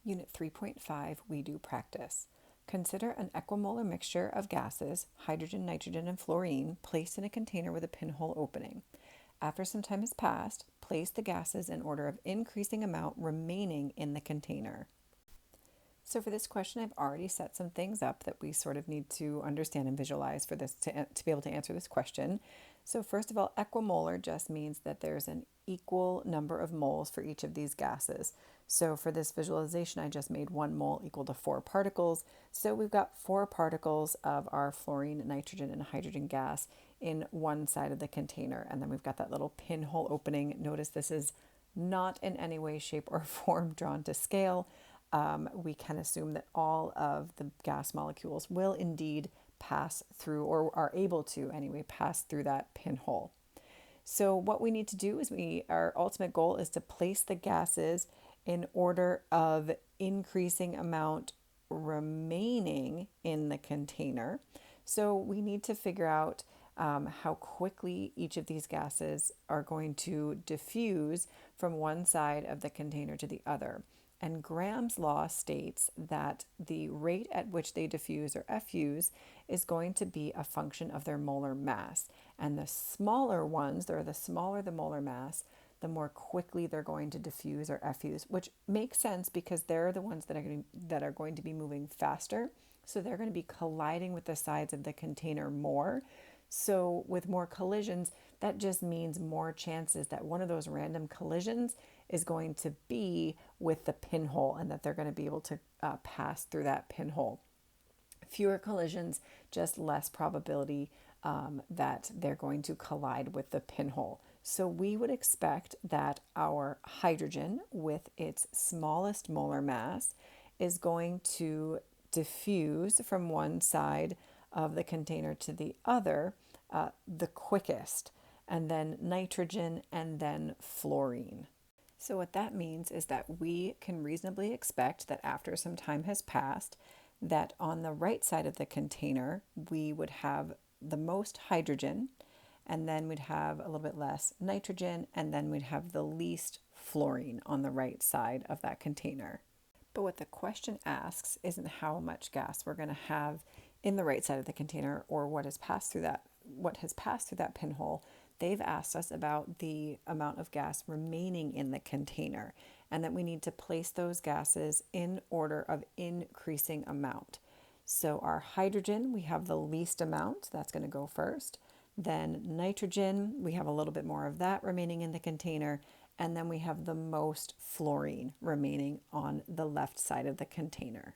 Unit 3.5, we do practice. Consider an equimolar mixture of gases, hydrogen, nitrogen, and fluorine, placed in a container with a pinhole opening. After some time has passed, place the gases in order of increasing amount remaining in the container. So for this question, I've already set some things up that we sort of need to understand and visualize for this to be able to answer this question. So first of all, equimolar just means that there's an equal number of moles for each of these gases. So for this visualization, I just made 1 mole equal to 4 particles. So we've got 4 particles of our fluorine, nitrogen, and hydrogen gas in one side of the container. And then we've got that little pinhole opening. Notice this is not in any way, shape, or form drawn to scale. We can assume that all of the gas molecules will indeed pass through, or are able to anyway, pass through that pinhole. So what we need to do is our ultimate goal is to place the gases in order of increasing amount remaining in the container. So we need to figure out how quickly each of these gases are going to diffuse from one side of the container to the other. And Graham's law states that the rate at which they diffuse, or effuse, is going to be a function of their molar mass. And the smaller ones, or the smaller the molar mass, the more quickly they're going to diffuse or effuse, which makes sense because they're the ones that are going to be moving faster. So they're going to be colliding with the sides of the container more. So with more collisions, that just means more chances that one of those random collisions is going to be with the pinhole, and that they're going to be able to pass through that pinhole. Fewer collisions, just less probability that they're going to collide with the pinhole. So we would expect that our hydrogen, with its smallest molar mass, is going to diffuse from one side of the container to the other the quickest, and then nitrogen, and then fluorine. So what that means is that we can reasonably expect that after some time has passed, that on the right side of the container, we would have the most hydrogen, and then we'd have a little bit less nitrogen, and then we'd have the least fluorine on the right side of that container. But what the question asks isn't how much gas we're going to have in the right side of the container, or what has passed through that pinhole. They've asked us about the amount of gas remaining in the container, and that we need to place those gases in order of increasing amount. So our hydrogen, we have the least amount, that's going to go first. Then nitrogen, we have a little bit more of that remaining in the container. And then we have the most fluorine remaining on the left side of the container.